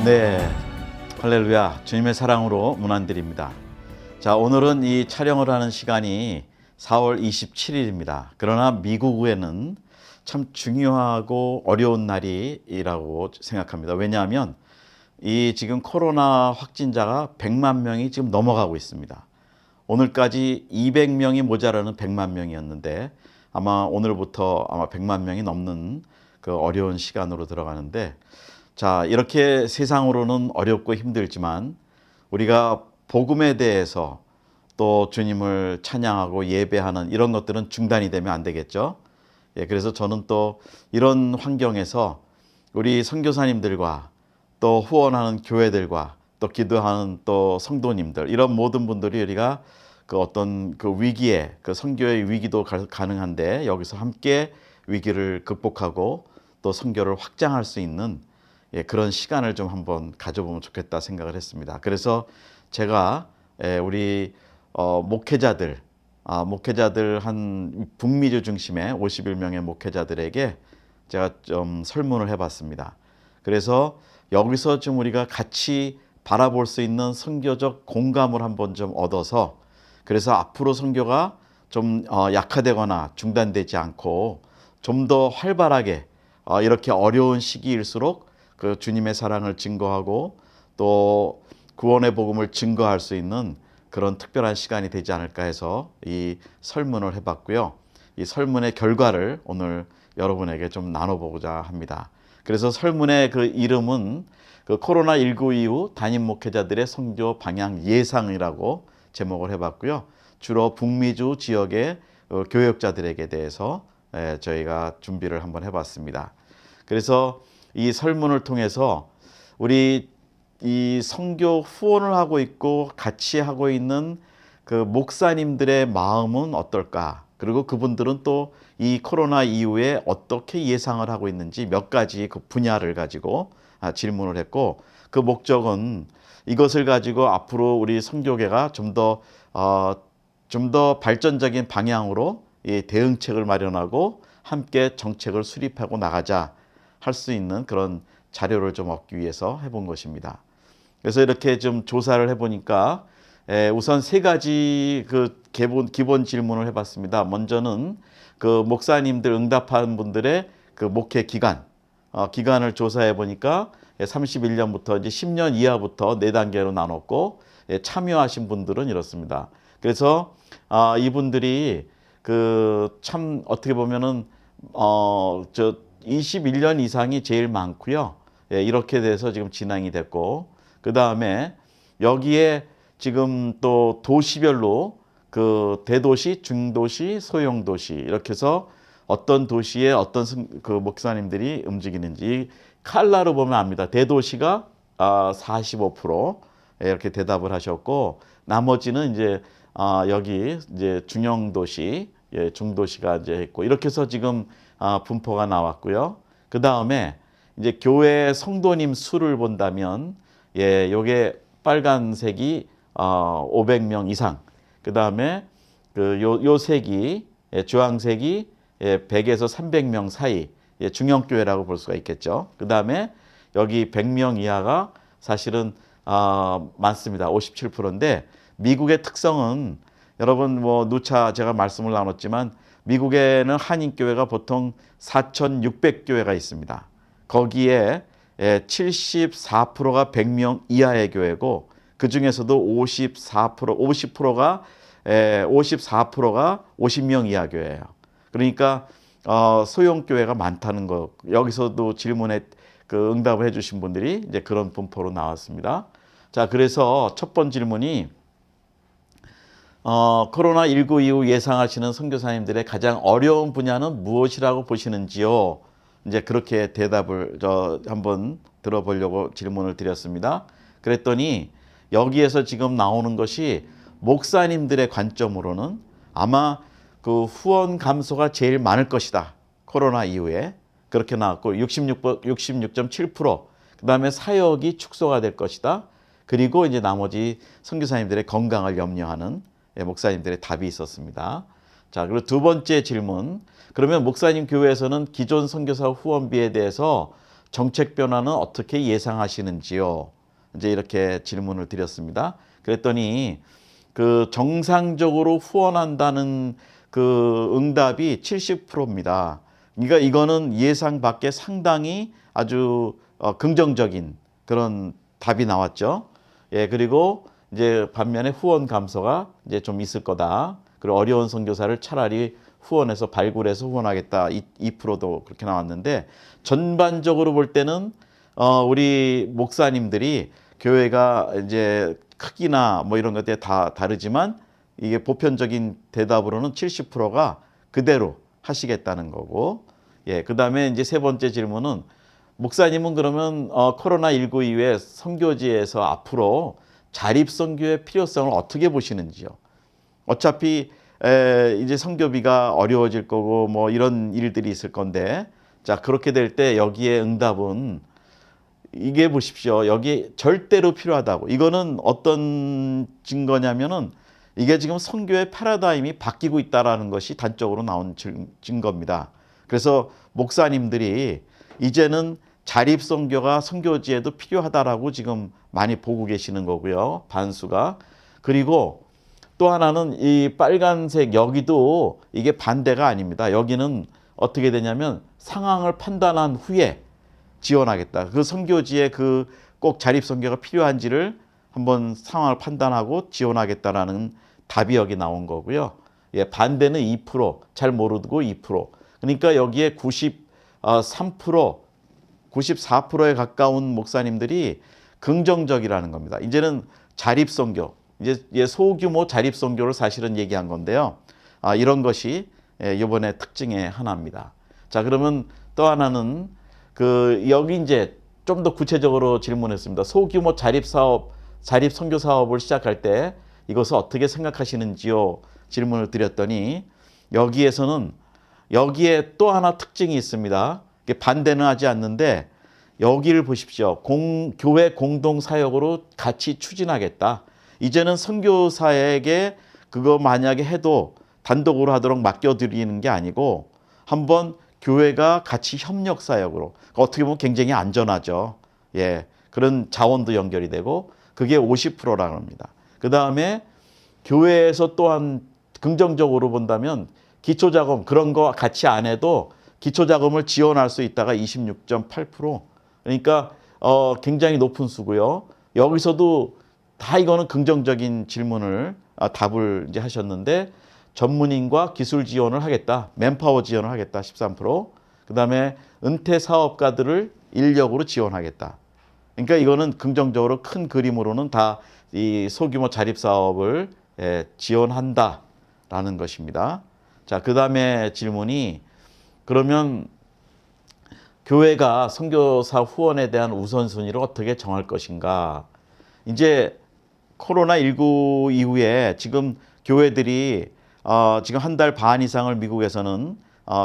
네, 할렐루야, 주님의 사랑으로 문안드립니다. 자, 오늘은 이 촬영을 하는 시간이 4월 27일입니다. 그러나 미국에는 참 중요하고 어려운 날이라고 생각합니다. 왜냐하면 이 지금 코로나 확진자가 100만 명이 지금 넘어가고 있습니다. 오늘까지 200명이 모자라는 100만 명이었는데 아마 오늘부터 아마 100만 명이 넘는 그 어려운 시간으로 들어가는데, 자, 이렇게 세상으로는 어렵고 힘들지만 우리가 복음에 대해서 또 주님을 찬양하고 예배하는 이런 것들은 중단이 되면 안 되겠죠. 예, 그래서 저는 또 이런 환경에서 우리 선교사님들과 또 후원하는 교회들과 또 기도하는 또 성도님들, 이런 모든 분들이 우리가 그 어떤 그 위기에, 그 선교의 위기도 가능한데 여기서 함께 위기를 극복하고 또 선교를 확장할 수 있는, 예, 그런 시간을 좀 한번 가져보면 좋겠다 생각을 했습니다. 그래서 제가 우리 목회자들 한 북미주 중심의 51명의 목회자들에게 제가 좀 설문을 해봤습니다. 그래서 여기서 좀 우리가 같이 바라볼 수 있는 선교적 공감을 한번 좀 얻어서, 그래서 앞으로 선교가 좀 약화되거나 중단되지 않고 좀 더 활발하게 이렇게 어려운 시기일수록 그 주님의 사랑을 증거하고 또 구원의 복음을 증거할 수 있는 그런 특별한 시간이 되지 않을까 해서 이 설문을 해봤고요. 이 설문의 결과를 오늘 여러분에게 좀 나눠보고자 합니다. 그래서 설문의 그 이름은 그 코로나19 이후 담임 목회자들의 선교 방향 예상이라고 제목을 해봤고요. 주로 북미주 지역의 교역자들에게 대해서 저희가 준비를 한번 해봤습니다. 그래서 이 설문을 통해서 우리 이 선교 후원을 하고 있고 같이 하고 있는 그 목사님들의 마음은 어떨까? 그리고 그분들은 또 이 코로나 이후에 어떻게 예상을 하고 있는지 몇 가지 그 분야를 가지고 질문을 했고, 그 목적은 이것을 가지고 앞으로 우리 선교계가 좀 더 발전적인 방향으로 이 대응책을 마련하고 함께 정책을 수립하고 나가자 할 수 있는 그런 자료를 좀 얻기 위해서 해본 것입니다. 그래서 이렇게 좀 조사를 해보니까 우선 세 가지 그 기본 질문을 해봤습니다. 먼저는 그 목사님들 응답한 분들의 그 목회 기간을 조사해 보니까 31년부터 이제 10년 이하부터 4단계로 나눴고, 참여하신 분들은 이렇습니다. 그래서 이분들이 그 참 어떻게 보면은 21년 이상이 제일 많고요. 이렇게 돼서 지금 진행이 됐고, 그 다음에 여기에 지금 또 도시별로 그 대도시, 중도시, 소형도시 이렇게 해서 어떤 도시에 어떤 그 목사님들이 움직이는지 칼라로 보면 압니다. 대도시가 45% 이렇게 대답을 하셨고, 나머지는 이제 여기 이제 중형도시, 중도시가 이제 했고, 이렇게 해서 지금 분포가 나왔고요. 그 다음에 이제 교회 성도님 수를 본다면, 요게 빨간색이 500명 이상. 그 다음에 요 색이, 주황색이 100에서 300명 사이, 중형교회라고 볼 수가 있겠죠. 그 다음에 여기 100명 이하가 사실은 많습니다. 57%인데, 미국의 특성은 여러분 누차 제가 말씀을 나눴지만 미국에는 한인교회가 보통 4,600교회가 있습니다. 거기에 74%가 100명 이하의 교회고, 그 중에서도 50%가 50명 이하 교회예요. 그러니까 소형교회가 많다는 거, 여기서도 질문에 그 응답을 해주신 분들이 이제 그런 분포로 나왔습니다. 자, 그래서 첫 번째 질문이 코로나19 이후 예상하시는 선교사님들의 가장 어려운 분야는 무엇이라고 보시는지요? 이제 그렇게 대답을 한번 들어보려고 질문을 드렸습니다. 그랬더니 여기에서 지금 나오는 것이 목사님들의 관점으로는 아마 그 후원 감소가 제일 많을 것이다. 코로나 이후에. 그렇게 나왔고 66.7%. 그다음에 사역이 축소가 될 것이다. 그리고 이제 나머지 선교사님들의 건강을 염려하는 목사님들의 답이 있었습니다. 자, 그리고 두 번째 질문. 그러면 목사님 교회에서는 기존 선교사 후원비에 대해서 정책 변화는 어떻게 예상하시는지요? 이제 이렇게 질문을 드렸습니다. 그랬더니 그 정상적으로 후원한다는 그 응답이 70%입니다. 그러니까 이거는 예상 밖에 상당히 아주 긍정적인 그런 답이 나왔죠. 예, 그리고 이제 반면에 후원 감소가 이제 좀 있을 거다. 그리고 어려운 선교사를 차라리 후원해서 발굴해서 후원하겠다. 2%도 그렇게 나왔는데 전반적으로 볼 때는 우리 목사님들이 교회가 이제 크기나 뭐 이런 것들이 다 다르지만 이게 보편적인 대답으로는 70%가 그대로 하시겠다는 거고, 예, 그다음에 이제 세 번째 질문은 목사님은 그러면 코로나19 이후에 선교지에서 앞으로 자립 선교의 필요성을 어떻게 보시는지요? 어차피 이제 선교비가 어려워질 거고 뭐 이런 일들이 있을 건데, 자, 그렇게 될 때 여기에 응답은 이게 보십시오. 여기 절대로 필요하다고. 이거는 어떤 증거냐면은 이게 지금 선교의 패러다임이 바뀌고 있다라는 것이 단적으로 나온 증거입니다. 그래서 목사님들이 이제는 자립 선교가 선교지에도 필요하다라고 지금 많이 보고 계시는 거고요. 반수가. 그리고 또 하나는 이 빨간색 여기도 이게 반대가 아닙니다. 여기는 어떻게 되냐면 상황을 판단한 후에 지원하겠다. 그 선교지에 그 꼭 자립 선교가 필요한지를 한번 상황을 판단하고 지원하겠다라는 답이 여기 나온 거고요. 예, 반대는 2%, 잘 모르고 2%. 그러니까 여기에 93%, 94%에 가까운 목사님들이 긍정적이라는 겁니다. 이제는 자립 선교, 이제 소규모 자립 선교를 사실은 얘기한 건데요. 이런 것이 이번에 특징의 하나입니다. 자, 그러면 또 하나는 그 여기 이제 좀 더 구체적으로 질문했습니다. 소규모 자립 사업, 자립 선교 사업을 시작할 때 이것을 어떻게 생각하시는지요? 질문을 드렸더니 여기에서는 여기에 또 하나 특징이 있습니다. 반대는 하지 않는데 여기를 보십시오. 교회 공동 사역으로 같이 추진하겠다. 이제는 선교사에게 그거 만약에 해도 단독으로 하도록 맡겨드리는 게 아니고 한번 교회가 같이 협력 사역으로, 어떻게 보면 굉장히 안전하죠. 예, 그런 자원도 연결이 되고 그게 50%라고 합니다. 그 다음에 교회에서 또한 긍정적으로 본다면 기초자금 그런 거 같이 안 해도 기초자금을 지원할 수 있다가 26.8%. 그러니까 굉장히 높은 수고요. 여기서도 다 이거는 긍정적인 질문을 답을 이제 하셨는데 전문인과 기술 지원을 하겠다. 맨파워 지원을 하겠다. 13%. 그다음에 은퇴 사업가들을 인력으로 지원하겠다. 그러니까 이거는 긍정적으로 큰 그림으로는 다 이 소규모 자립 사업을 지원한다라는 것입니다. 자, 그다음에 질문이 그러면 교회가 선교사 후원에 대한 우선순위를 어떻게 정할 것인가? 이제 코로나19 이후에 지금 교회들이 지금 한 달 반 이상을 미국에서는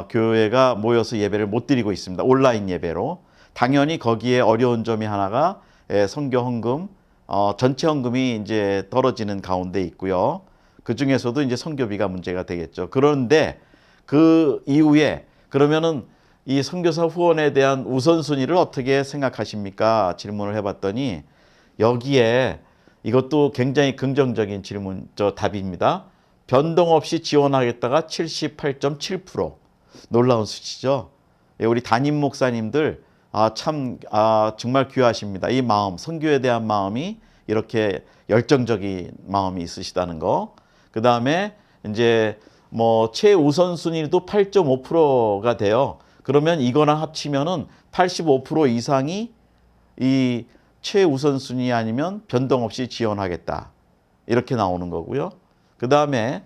교회가 모여서 예배를 못 드리고 있습니다. 온라인 예배로. 당연히 거기에 어려운 점이 하나가 선교 헌금, 전체 헌금이 이제 떨어지는 가운데 있고요. 그 중에서도 이제 선교비가 문제가 되겠죠. 그런데 그 이후에 그러면은 이 선교사 후원에 대한 우선순위를 어떻게 생각하십니까? 질문을 해봤더니 여기에 이것도 굉장히 긍정적인 답입니다. 변동 없이 지원하겠다가 78.7%. 놀라운 수치죠. 우리 담임 목사님들 정말 귀하십니다. 이 마음, 선교에 대한 마음이 이렇게 열정적인 마음이 있으시다는 거. 그 다음에 이제 뭐 최우선 순위도 8.5%가 돼요. 그러면 이거랑 합치면은 85% 이상이 이 최우선 순위 아니면 변동 없이 지원하겠다. 이렇게 나오는 거고요. 그 다음에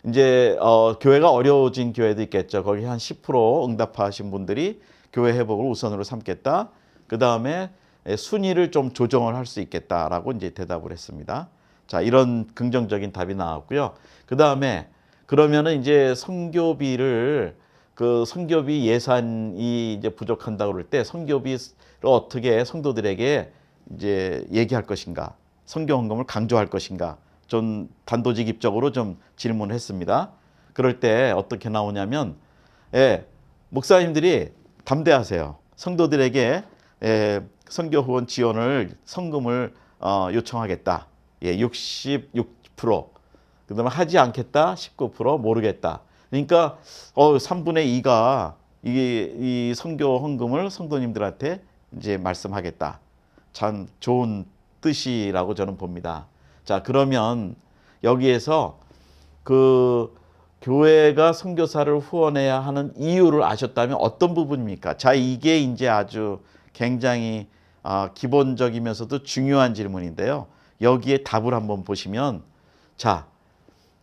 이제 교회가 어려워진 교회도 있겠죠. 거기 한 10% 응답하신 분들이 교회 회복을 우선으로 삼겠다. 그 다음에 순위를 좀 조정을 할 수 있겠다라고 이제 대답을 했습니다. 자, 이런 긍정적인 답이 나왔고요. 그 다음에 그러면은 이제 선교비를 그 선교비 예산이 이제 부족한다고 그럴 때 선교비를 어떻게 성도들에게 이제 얘기할 것인가, 선교 헌금을 강조할 것인가, 좀 단도직입적으로 좀 질문을 했습니다. 그럴 때 어떻게 나오냐면, 목사님들이 담대하세요. 성도들에게 선교 후원 지원을 성금을 요청하겠다. 66%. 그다음에 하지 않겠다. 19%. 모르겠다. 그러니까 3분의 2가 이 선교 헌금을 성도님들한테 이제 말씀하겠다. 참 좋은 뜻이라고 저는 봅니다. 자, 그러면 여기에서 그 교회가 선교사를 후원해야 하는 이유를 아셨다면 어떤 부분입니까? 자, 이게 이제 아주 굉장히 기본적이면서도 중요한 질문인데요. 여기에 답을 한번 보시면, 자,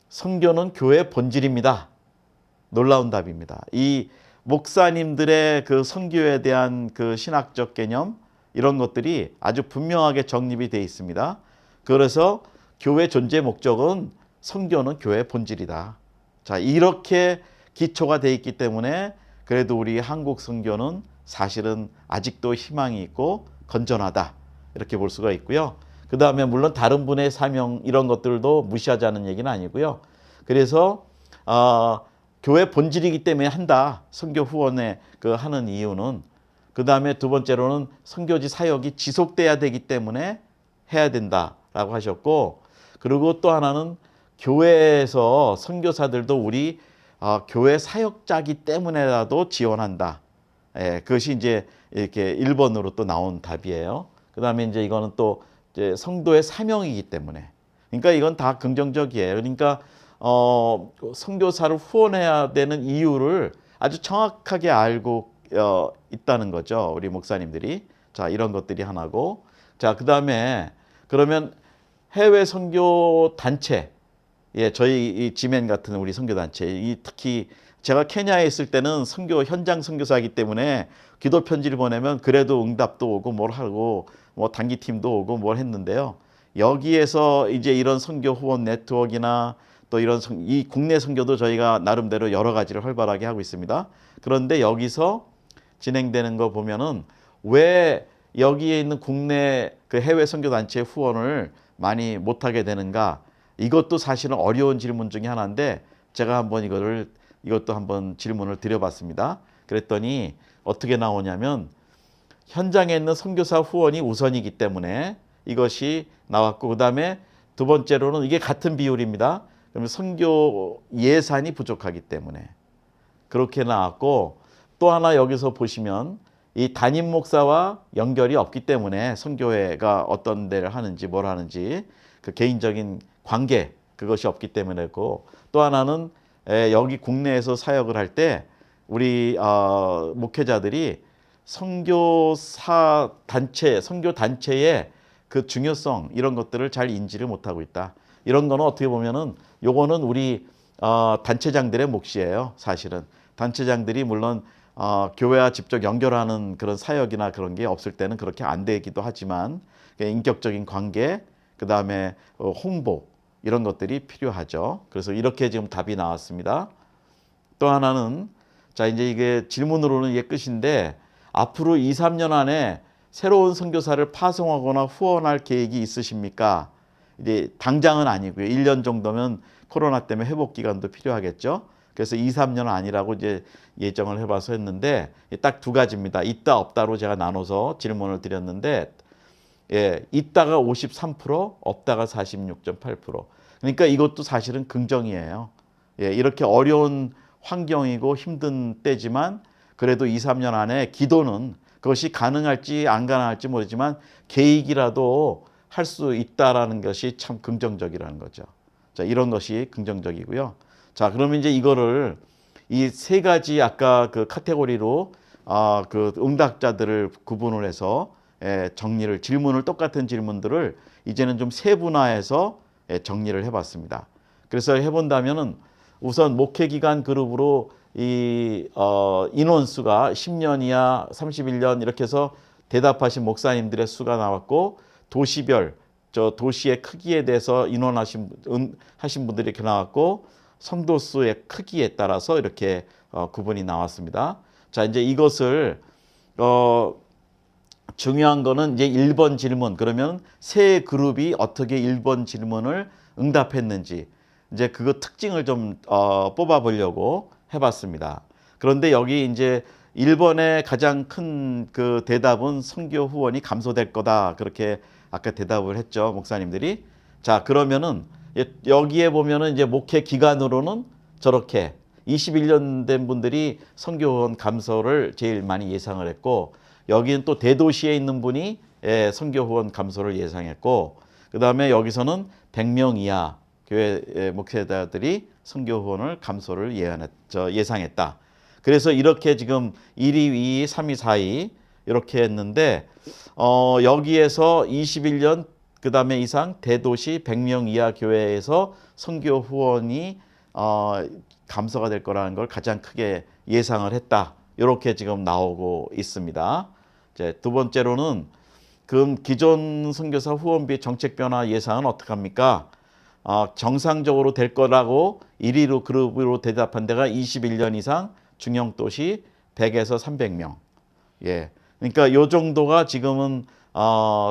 선교는 교회의 본질입니다. 놀라운 답입니다. 이 목사님들의 그 선교에 대한 그 신학적 개념, 이런 것들이 아주 분명하게 정립이 되어 있습니다. 그래서 교회 존재 목적은 선교는 교회의 본질이다. 자, 이렇게 기초가 되어 있기 때문에 그래도 우리 한국 선교는 사실은 아직도 희망이 있고 건전하다. 이렇게 볼 수가 있고요. 그 다음에 물론 다른 분의 사명 이런 것들도 무시하자는 얘기는 아니고요. 그래서 교회 본질이기 때문에 한다. 선교 후원에 하는 이유는, 그 다음에 두 번째로는 선교지 사역이 지속돼야 되기 때문에 해야 된다라고 하셨고, 그리고 또 하나는 교회에서 선교사들도 우리 교회 사역자기 때문에라도 지원한다. 그것이 이제 이렇게 1번으로 또 나온 답이에요. 그 다음에 이제 이거는 또 이제 성도의 사명이기 때문에. 그러니까 이건 다 긍정적이에요. 그러니까 선교사를 후원해야 되는 이유를 아주 정확하게 알고 있다는 거죠. 우리 목사님들이. 자, 이런 것들이 하나고. 자, 그 다음에 그러면 해외 선교 단체, 저희 이 지멘 같은 우리 선교 단체, 특히 제가 케냐에 있을 때는 선교 현장 선교사이기 때문에 기도 편지를 보내면 그래도 응답도 오고 뭘 하고 뭐 단기팀도 오고 뭘 했는데요. 여기에서 이제 이런 선교 후원 네트워크나 또 이런 이 국내 선교도 저희가 나름대로 여러 가지를 활발하게 하고 있습니다. 그런데 여기서 진행되는 거 보면은 왜 여기에 있는 국내 그 해외 선교 단체 후원을 많이 못하게 되는가? 이것도 사실은 어려운 질문 중에 하나인데 제가 한번 이것도 한번 질문을 드려봤습니다. 그랬더니 어떻게 나오냐면 현장에 있는 선교사 후원이 우선이기 때문에 이것이 나왔고, 그 다음에 두 번째로는 이게 같은 비율입니다. 그러면 선교 예산이 부족하기 때문에 그렇게 나왔고, 또 하나 여기서 보시면 이 담임 목사와 연결이 없기 때문에 선교회가 어떤 데를 하는지 뭘 하는지 그 개인적인 관계 그것이 없기 때문에고, 또 하나는 여기 국내에서 사역을 할 때 우리 목회자들이 선교사 단체, 선교 단체의 그 중요성 이런 것들을 잘 인지를 못하고 있다. 이런 거는 어떻게 보면은 요거는 우리 단체장들의 몫이에요. 사실은 단체장들이 물론 교회와 직접 연결하는 그런 사역이나 그런 게 없을 때는 그렇게 안 되기도 하지만 인격적인 관계, 그 다음에 홍보 이런 것들이 필요하죠. 그래서 이렇게 지금 답이 나왔습니다. 또 하나는 자, 이제 이게 질문으로는 이게 끝인데 앞으로 2, 3년 안에 새로운 선교사를 파송하거나 후원할 계획이 있으십니까? 이제 당장은 아니고요. 1년 정도면 코로나 때문에 회복 기간도 필요하겠죠. 그래서 2, 3년 아니라고 이제 예정을 해봐서 했는데 딱 두 가지입니다. 있다 없다로 제가 나눠서 질문을 드렸는데, 있다가 53%, 없다가 46.8%. 그러니까 이것도 사실은 긍정이에요. 이렇게 어려운 환경이고 힘든 때지만 그래도 2, 3년 안에 기도는 그것이 가능할지 안 가능할지 모르지만 계획이라도 할 수 있다라는 것이 참 긍정적이라는 거죠. 자, 이런 것이 긍정적이고요. 자, 그러면 이제 이거를 이 세 가지 아까 그 카테고리로 그 응답자들을 구분을 해서 질문을 똑같은 질문들을 이제는 좀 세분화해서 정리를 해봤습니다. 그래서 해본다면은 우선 목회기간 그룹으로 이 인원수가 10년 이하, 31년 이렇게 해서 대답하신 목사님들의 수가 나왔고, 도시별 도시의 크기에 대해서 인원하신 분들이 이렇게 나왔고, 성도 수의 크기에 따라서 이렇게 구분이 나왔습니다. 자, 이제 이것을 중요한 거는 이제 1번 질문, 그러면 세 그룹이 어떻게 1번 질문을 응답했는지 이제 그거 특징을 좀 뽑아 보려고 해봤습니다. 그런데 여기 이제 1번의 가장 큰 그 대답은 선교 후원이 감소될 거다. 그렇게 아까 대답을 했죠, 목사님들이. 자, 그러면은 여기에 보면은 이제 목회 기간으로는 저렇게 21년 된 분들이 선교 후원 감소를 제일 많이 예상을 했고, 여기는 또 대도시에 있는 분이 선교 후원 감소를 예상했고, 그다음에 여기서는 100명 이하 교회 목회자들이 선교 후원을 감소를 예상했다. 그래서 이렇게 지금 1위, 2위, 3위, 4위 이렇게 했는데 여기에서 21년 그다음에 이상 대도시 100명 이하 교회에서 선교 후원이 감소가 될 거라는 걸 가장 크게 예상을 했다. 이렇게 지금 나오고 있습니다. 이제 두 번째로는 그럼 기존 선교사 후원비 정책 변화 예상은 어떻게 합니까? 정상적으로 될 거라고 1위로 그룹으로 대답한 데가 21년 이상 중형 도시 100에서 300명. 예. 그러니까 요 정도가 지금은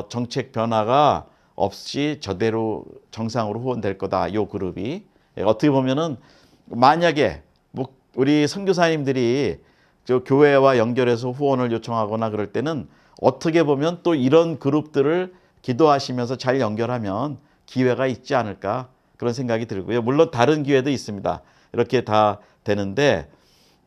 정책 변화가 없이 저대로 정상으로 후원될 거다. 요 그룹이. 예, 어떻게 보면은 만약에 우리 선교사님들이 저 교회와 연결해서 후원을 요청하거나 그럴 때는 어떻게 보면 또 이런 그룹들을 기도하시면서 잘 연결하면 기회가 있지 않을까 그런 생각이 들고요. 물론 다른 기회도 있습니다. 이렇게 다 되는데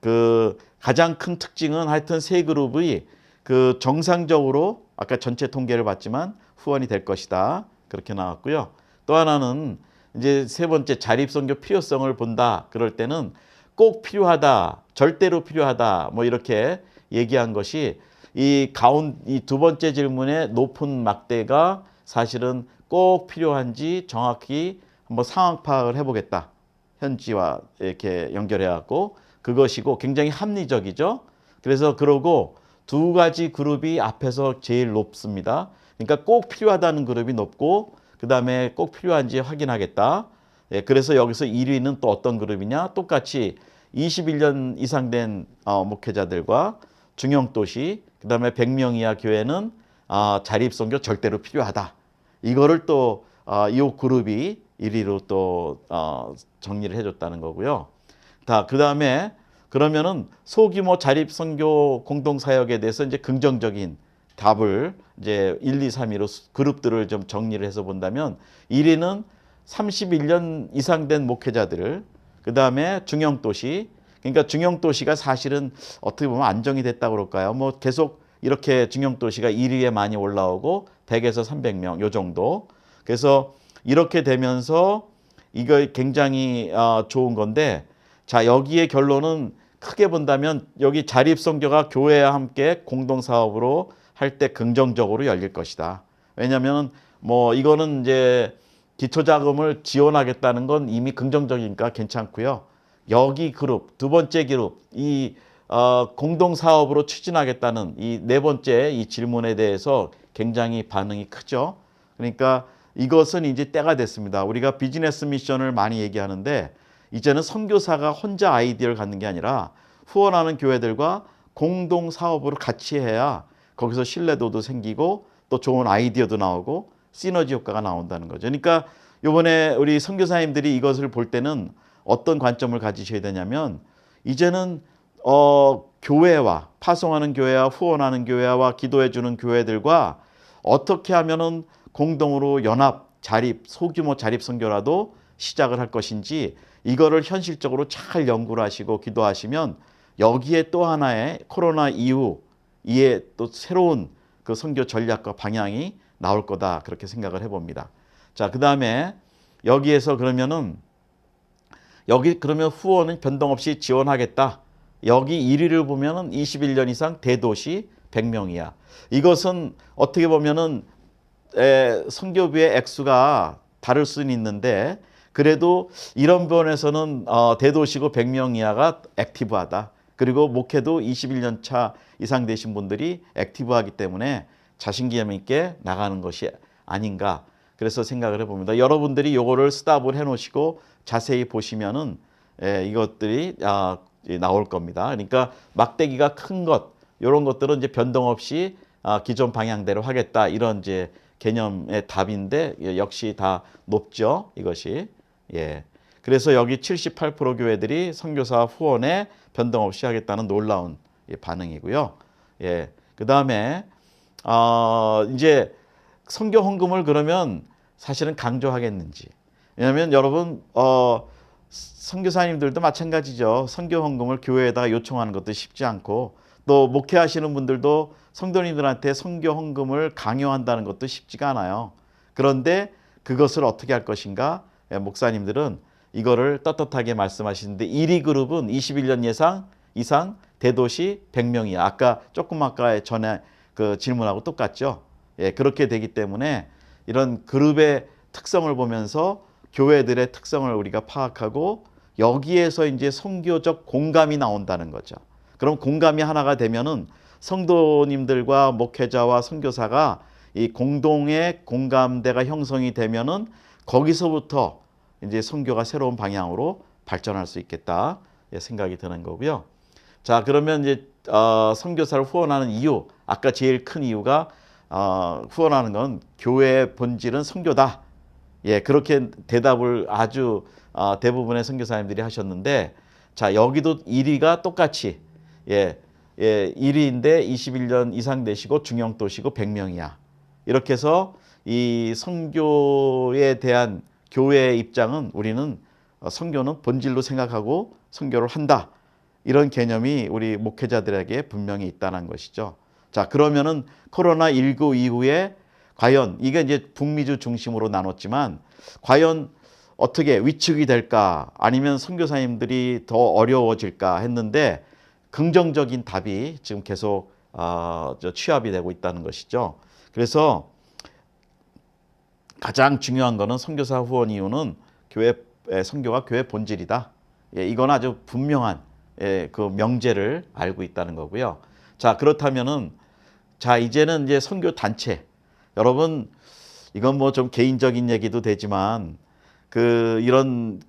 그 가장 큰 특징은 하여튼 세 그룹이 그 정상적으로 아까 전체 통계를 봤지만 후원이 될 것이다. 그렇게 나왔고요. 또 하나는 이제 세 번째 자립선교 필요성을 본다. 그럴 때는 꼭 필요하다. 절대로 필요하다. 뭐 이렇게 얘기한 것이 이 두 번째 질문의 높은 막대가 사실은 꼭 필요한지 정확히 한번 상황 파악을 해보겠다. 현지와 이렇게 연결해 갖고 그것이고 굉장히 합리적이죠. 그래서 그러고 두 가지 그룹이 앞에서 제일 높습니다. 그러니까 꼭 필요하다는 그룹이 높고 그 다음에 꼭 필요한지 확인하겠다. 예, 그래서 여기서 1위는 또 어떤 그룹이냐? 똑같이 21년 이상 된 목회자들과 중형도시, 그 다음에 100명 이하 교회는 자립선교 절대로 필요하다. 이거를 또 이 그룹이 1위로 또 정리를 해줬다는 거고요. 그 다음에 그러면은 소규모 자립선교 공동사역에 대해서 이제 긍정적인 답을 이제 1, 2, 3위로 그룹들을 좀 정리를 해서 본다면 1위는 31년 이상 된 목회자들, 그 다음에 중형도시, 그러니까 중형도시가 사실은 어떻게 보면 안정이 됐다고 그럴까요? 뭐 계속 이렇게 중형도시가 1위에 많이 올라오고 100에서 300명 요 정도. 그래서 이렇게 되면서 이거 굉장히 좋은 건데, 자, 여기에 결론은 크게 본다면 여기 자립선교가 교회와 함께 공동사업으로 할 때 긍정적으로 열릴 것이다. 왜냐하면 뭐 이거는 이제 기초자금을 지원하겠다는 건 이미 긍정적이니까 괜찮고요. 여기 그룹, 두 번째 그룹, 이 공동사업으로 추진하겠다는 이 네 번째 이 질문에 대해서 굉장히 반응이 크죠. 그러니까 이것은 이제 때가 됐습니다. 우리가 비즈니스 미션을 많이 얘기하는데 이제는 선교사가 혼자 아이디어를 갖는 게 아니라 후원하는 교회들과 공동 사업으로 같이 해야 거기서 신뢰도도 생기고 또 좋은 아이디어도 나오고 시너지 효과가 나온다는 거죠. 그러니까 이번에 우리 선교사님들이 이것을 볼 때는 어떤 관점을 가지셔야 되냐면 이제는 교회와 파송하는 교회와 후원하는 교회와 기도해 주는 교회들과 어떻게 하면은 공동으로 연합 자립 소규모 자립 선교라도 시작을 할 것인지 이거를 현실적으로 잘 연구를 하시고 기도하시면 여기에 또 하나의 코로나 이후에 또 새로운 그 선교 전략과 방향이 나올 거다 그렇게 생각을 해봅니다. 자, 그 다음에 여기에서 그러면 후원은 변동 없이 지원하겠다. 여기 1위를 보면은 21년 이상 대도시 100명 이하. 이것은 어떻게 보면은 선교비의 액수가 다를 수는 있는데 그래도 이런 면에서는 대도시고 100명 이하가 액티브하다. 그리고 목회도 21년 차 이상 되신 분들이 액티브하기 때문에 자신감 있게 나가는 것이 아닌가. 그래서 생각을 해봅니다. 여러분들이 요거를 스탑을 해놓으시고 자세히 보시면은 이것들이 나올 겁니다. 그러니까 막대기가 큰 것, 이런 것들은 이제 변동 없이 기존 방향대로 하겠다. 이런 이제 개념의 답인데 역시 다 높죠. 이것이. 예. 그래서 여기 78% 교회들이 선교사 후원에 변동 없이 하겠다는 놀라운 반응이고요. 예, 그 다음에 이제 선교 헌금을 그러면 사실은 강조하겠는지. 왜냐하면 여러분 선교사님들도 마찬가지죠. 선교 헌금을 교회에다가 요청하는 것도 쉽지 않고 또 목회하시는 분들도 성도님들한테 선교 헌금을 강요한다는 것도 쉽지가 않아요. 그런데 그것을 어떻게 할 것인가? 목사님들은 이거를 떳떳하게 말씀하시는데 1위 그룹은 21년 이상 대도시 100명이야. 아까 조금 아까 전에 그 질문하고 똑같죠. 예, 그렇게 되기 때문에 이런 그룹의 특성을 보면서 교회들의 특성을 우리가 파악하고 여기에서 이제 선교적 공감이 나온다는 거죠. 그럼 공감이 하나가 되면은 성도님들과 목회자와 선교사가 이 공동의 공감대가 형성이 되면은 거기서부터 이제 선교가 새로운 방향으로 발전할 수 있겠다 생각이 드는 거고요. 자, 그러면 이제 선교사를 후원하는 이유, 아까 제일 큰 이유가 후원하는 건 교회의 본질은 선교다. 예, 그렇게 대답을 아주 대부분의 선교사님들이 하셨는데, 자, 여기도 1위가 똑같이 1위인데 21년 이상 되시고 중형도시고 100명이야. 이렇게 해서 이 선교에 대한 교회의 입장은 우리는 선교는 본질로 생각하고 선교를 한다. 이런 개념이 우리 목회자들에게 분명히 있다는 것이죠. 자, 그러면은 코로나19 이후에 과연 이게 이제 북미주 중심으로 나눴지만 과연 어떻게 위축이 될까 아니면 선교사님들이 더 어려워질까 했는데 긍정적인 답이 지금 계속 취합이 되고 있다는 것이죠. 그래서 가장 중요한 거는 선교사 후원 이유는 교회 선교가 교회 본질이다. 예, 이건 아주 분명한 그 명제를 알고 있다는 거고요. 자, 그렇다면은 자, 이제는 이제 선교 단체. 여러분 이건 뭐 좀 개인적인 얘기도 되지만 이런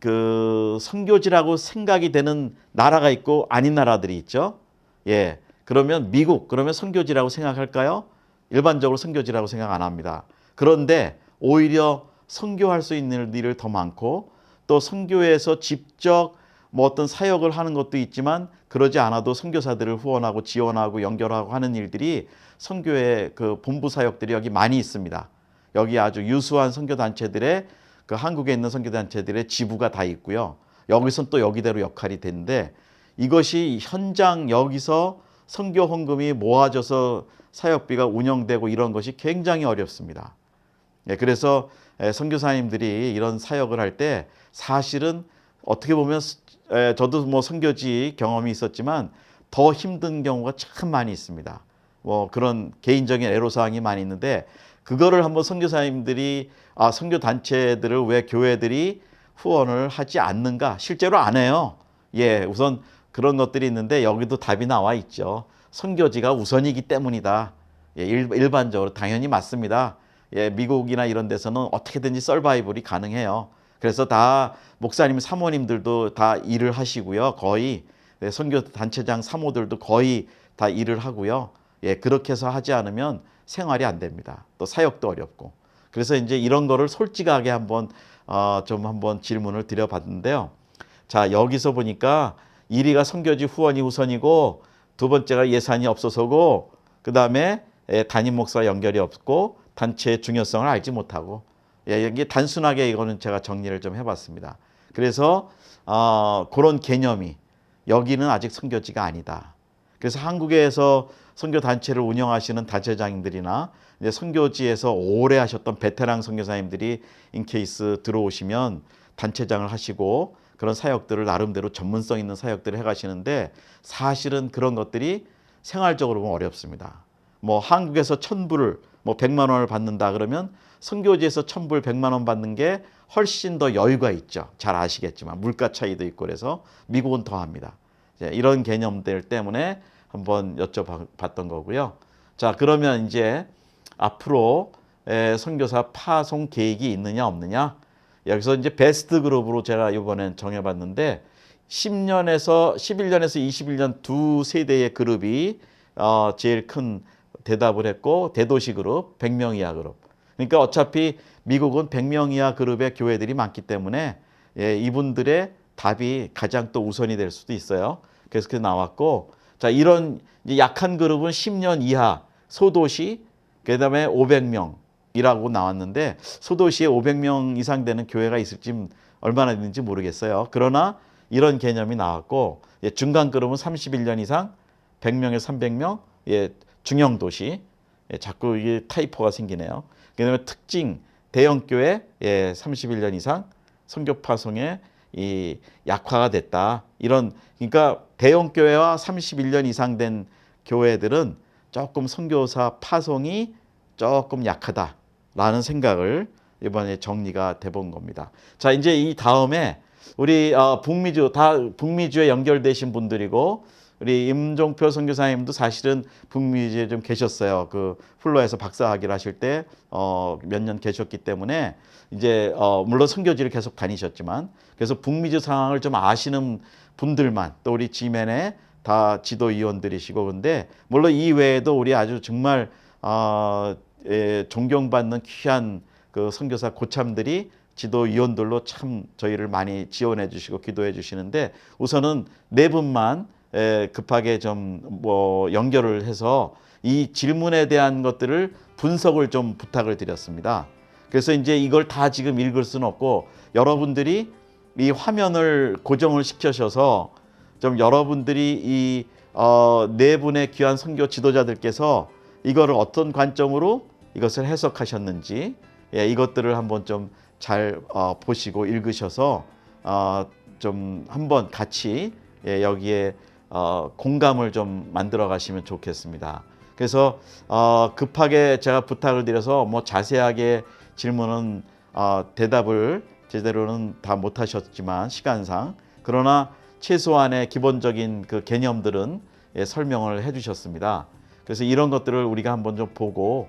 선교지라고 생각이 되는 나라가 있고 아닌 나라들이 있죠. 예. 그러면 미국 그러면 선교지라고 생각할까요? 일반적으로 선교지라고 생각 안 합니다. 그런데 오히려 선교할 수 있는 일을 더 많고 또 선교에서 직접 뭐 어떤 사역을 하는 것도 있지만 그러지 않아도 선교사들을 후원하고 지원하고 연결하고 하는 일들이 선교의 그 본부 사역들이 여기 많이 있습니다. 여기 아주 유수한 선교단체들의 그 한국에 있는 선교단체들의 지부가 다 있고요. 여기선 또 여기대로 역할이 되는데 이것이 현장 여기서 선교 헌금이 모아져서 사역비가 운영되고 이런 것이 굉장히 어렵습니다. 예, 그래서 선교사님들이 이런 사역을 할 때 사실은 어떻게 보면 저도 뭐 선교지 경험이 있었지만 더 힘든 경우가 참 많이 있습니다. 뭐 그런 개인적인 애로사항이 많이 있는데 그거를 한번 선교사님들이 선교 단체들을 왜 교회들이 후원을 하지 않는가? 실제로 안 해요. 예, 우선 그런 것들이 있는데 여기도 답이 나와 있죠. 선교지가 우선이기 때문이다. 예, 일반적으로 당연히 맞습니다. 예, 미국이나 이런 데서는 어떻게든지 서바이벌이 가능해요. 그래서 다 목사님, 사모님들도 다 일을 하시고요. 거의 선교 단체장 사모들도 거의 다 일을 하고요. 예, 그렇게 해서 하지 않으면 생활이 안 됩니다. 또 사역도 어렵고. 그래서 이제 이런 거를 솔직하게 한번 한번 질문을 드려봤는데요. 자, 여기서 보니까 1위가 선교지 후원이 우선이고 두 번째가 예산이 없어서고 그다음에 담임 목사 연결이 없고 단체의 중요성을 알지 못하고 이게 단순하게 이거는 제가 정리를 좀 해봤습니다. 그래서 그런 개념이 여기는 아직 선교지가 아니다. 그래서 한국에서 선교 단체를 운영하시는 단체장님들이나 이제 선교지에서 오래 하셨던 베테랑 선교사님들이 인케이스 들어오시면 단체장을 하시고 그런 사역들을 나름대로 전문성 있는 사역들을 해가시는데 사실은 그런 것들이 생활적으로 보면 어렵습니다. 뭐 한국에서 1,000불을 뭐 100만 원을 받는다 그러면 선교지에서 1,000불 100만 원 받는 게 훨씬 더 여유가 있죠. 잘 아시겠지만 물가 차이도 있고 그래서 미국은 더 합니다. 이런 개념들 때문에 한번 여쭤봤던 거고요. 자, 그러면 이제 앞으로 선교사 파송 계획이 있느냐 없느냐? 여기서 이제 베스트 그룹으로 제가 이번엔 정해봤는데 10년에서 11년에서 21년 두 세대의 그룹이 제일 큰 대답을 했고 대도시 그룹, 100명 이하 그룹. 그러니까 어차피 미국은 100명 이하 그룹의 교회들이 많기 때문에 이분들의 답이 가장 또 우선이 될 수도 있어요. 그래서 그게 나왔고 자, 이런 이제 약한 그룹은 10년 이하 소도시, 그다음에 500명이라고 나왔는데 소도시에 500명 이상 되는 교회가 있을지 얼마나 있는지 모르겠어요. 그러나 이런 개념이 나왔고, 예, 중간 그룹은 31년 이상 100명에서 300명, 예, 중형 도시. 예, 자꾸 이게 타이포가 생기네요. 그다음에 특징 대형 교회, 예, 31년 이상 선교 파송에 이 약화가 됐다. 이런, 그러니까 대형 교회와 31년 이상 된 교회들은 조금 선교사 파송이 조금 약하다라는 생각을 이번에 정리가 돼 본 겁니다. 자, 이제 이 다음에 우리 북미주에 연결되신 분들이고, 우리 임종표 선교사님도 사실은 북미주에 좀 계셨어요. 그 플로에서 박사학위를 하실 때 몇 년 계셨기 때문에 이제 물론 선교지를 계속 다니셨지만, 그래서 북미주 상황을 좀 아시는 분들만, 또 우리 지멘에 다 지도위원들이시고, 근데 물론 이 외에도 우리 아주 정말 존경받는 귀한 그 선교사 고참들이 지도위원들로 참 저희를 많이 지원해 주시고 기도해 주시는데, 우선은 네 분만 급하게 좀 연결을 해서 이 질문에 대한 것들을 분석을 좀 부탁을 드렸습니다. 그래서 이제 이걸 다 지금 읽을 수는 없고, 여러분들이 이 화면을 고정을 시켜셔서 좀 여러분들이 이 네 분의 귀한 선교 지도자들께서 이거를 어떤 관점으로 이것을 해석하셨는지, 예, 이것들을 한번 좀 잘 보시고 읽으셔서 좀 한번 같이, 예, 여기에 공감을 좀 만들어 가시면 좋겠습니다. 그래서 급하게 제가 부탁을 드려서 뭐 자세하게 질문은 대답을 제대로는 다 못하셨지만 시간상, 그러나 최소한의 기본적인 그 개념들은, 예, 설명을 해주셨습니다. 그래서 이런 것들을 우리가 한번 좀 보고,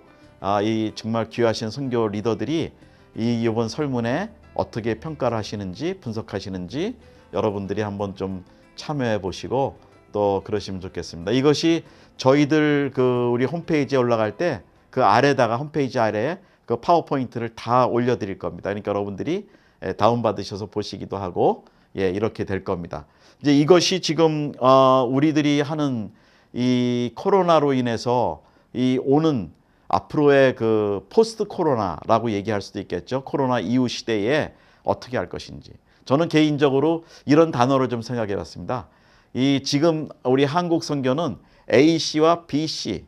이 정말 귀하신 선교 리더들이 이번 설문에 어떻게 평가를 하시는지, 분석하시는지 여러분들이 한번 좀 참여해 보시고 또 그러시면 좋겠습니다. 이것이 저희들 그 우리 홈페이지에 올라갈 때 그 아래다가 홈페이지 아래에 그 파워포인트를 다 올려드릴 겁니다. 그러니까 여러분들이 다운받으셔서 보시기도 하고, 예, 이렇게 될 겁니다. 이제 이것이 지금 우리들이 하는 이 코로나로 인해서 이 오는 앞으로의 그 포스트 코로나라고 얘기할 수도 있겠죠. 코로나 이후 시대에 어떻게 할 것인지. 저는 개인적으로 이런 단어를 좀 생각해 봤습니다. 이 지금 우리 한국 선교는 AC와 BC,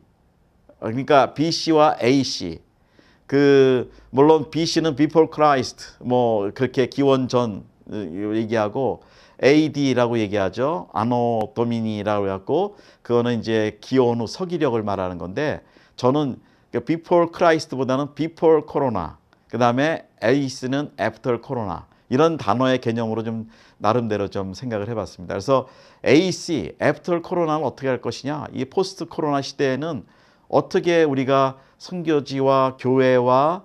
그러니까 BC와 AC, 그 물론 BC는 Before Christ, 뭐 그렇게 기원 전 얘기하고, AD라고 얘기하죠. 아노 도미니라고 해갖고, 그거는 이제 기원 후 서기력을 말하는 건데, 저는 Before Christ보다는 Before Corona, 그 다음에 AC는 After Corona, 이런 단어의 개념으로 좀 나름대로 좀 생각을 해봤습니다. 그래서 AC, After Corona는 어떻게 할 것이냐, 이 포스트 코로나 시대에는 어떻게 우리가 선교지와 교회와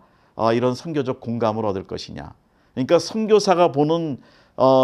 이런 선교적 공감을 얻을 것이냐. 그러니까 선교사가 보는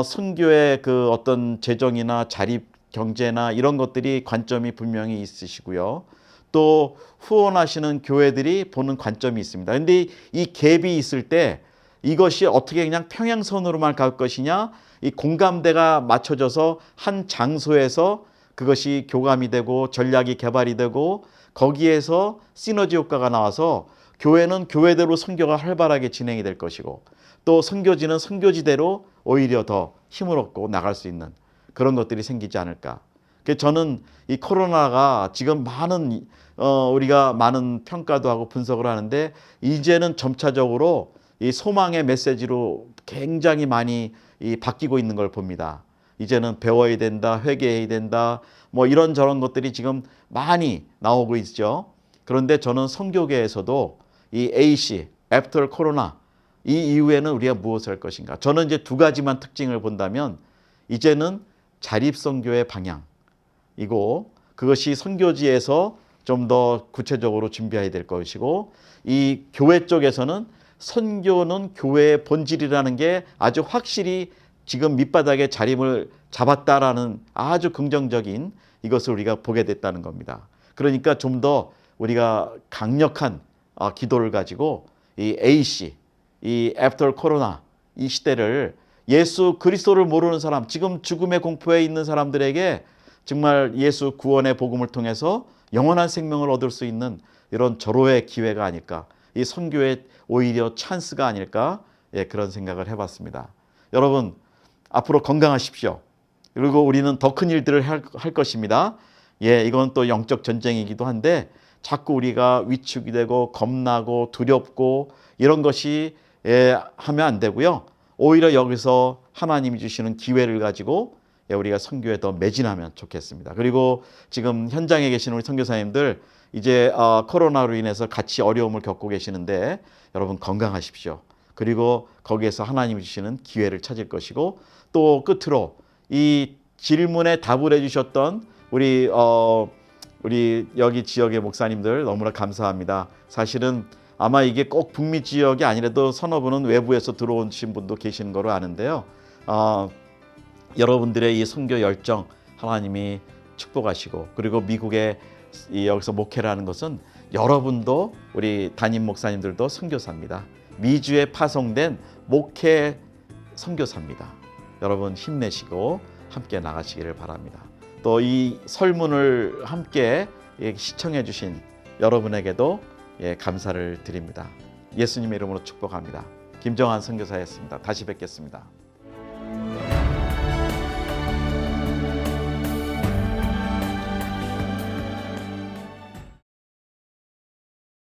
선교의 그 어떤 재정이나 자립 경제나 이런 것들이 관점이 분명히 있으시고요. 또 후원하시는 교회들이 보는 관점이 있습니다. 그런데 이 갭이 있을 때 이것이 어떻게 그냥 평행선으로만 갈 것이냐, 이 공감대가 맞춰져서 한 장소에서 그것이 교감이 되고 전략이 개발이 되고, 거기에서 시너지 효과가 나와서 교회는 교회대로 선교가 활발하게 진행이 될 것이고, 또 선교지는 선교지대로 오히려 더 힘을 얻고 나갈 수 있는 그런 것들이 생기지 않을까. 그래서 저는 이 코로나가 지금 많은 우리가 많은 평가도 하고 분석을 하는데, 이제는 점차적으로 이 소망의 메시지로 굉장히 많이 바뀌고 있는 걸 봅니다. 이제는 배워야 된다, 회개해야 된다, 뭐 이런저런 것들이 지금 많이 나오고 있죠. 그런데 저는 선교계에서도 이 AC, After Corona, 이 이후에는 우리가 무엇을 할 것인가. 저는 이제 두 가지만 특징을 본다면, 이제는 자립선교의 방향이고, 그것이 선교지에서 좀 더 구체적으로 준비해야 될 것이고, 이 교회 쪽에서는 선교는 교회의 본질이라는 게 아주 확실히 지금 밑바닥에 자림을 잡았다라는 아주 긍정적인 이것을 우리가 보게 됐다는 겁니다. 그러니까 좀 더 우리가 강력한 기도를 가지고 이 AC, 이 애프터 코로나 이 시대를 예수 그리스도를 모르는 사람, 지금 죽음의 공포에 있는 사람들에게 정말 예수 구원의 복음을 통해서 영원한 생명을 얻을 수 있는 이런 절호의 기회가 아닐까, 이 선교의 오히려 찬스가 아닐까, 그런 생각을 해봤습니다. 여러분, 앞으로 건강하십시오. 그리고 우리는 더 큰 일들을 할 것입니다. 이건 또 영적 전쟁이기도 한데 자꾸 우리가 위축이 되고 겁나고 두렵고 이런 것이 하면 안 되고요. 오히려 여기서 하나님이 주시는 기회를 가지고 우리가 선교에 더 매진하면 좋겠습니다. 그리고 지금 현장에 계시는 우리 선교사님들 이제 코로나로 인해서 같이 어려움을 겪고 계시는데 여러분 건강하십시오. 그리고 거기에서 하나님이 주시는 기회를 찾을 것이고, 또 끝으로 이 질문에 답을 해주셨던 우리 여기 지역의 목사님들 너무나 감사합니다. 사실은 아마 이게 꼭 북미 지역이 아니라도 서너 분은 외부에서 들어오신 분도 계시는 거로 아는데요. 여러분들의 이 선교 열정 하나님이 축복하시고, 그리고 미국에 여기서 목회를 하는 것은 여러분도 우리 담임 목사님들도 선교사입니다. 미주에 파송된 목회 선교사입니다. 여러분 힘내시고 함께 나가시기를 바랍니다. 또 이 설문을 함께 시청해 주신 여러분에게도 감사를 드립니다. 예수님의 이름으로 축복합니다. 김정한 선교사였습니다. 다시 뵙겠습니다.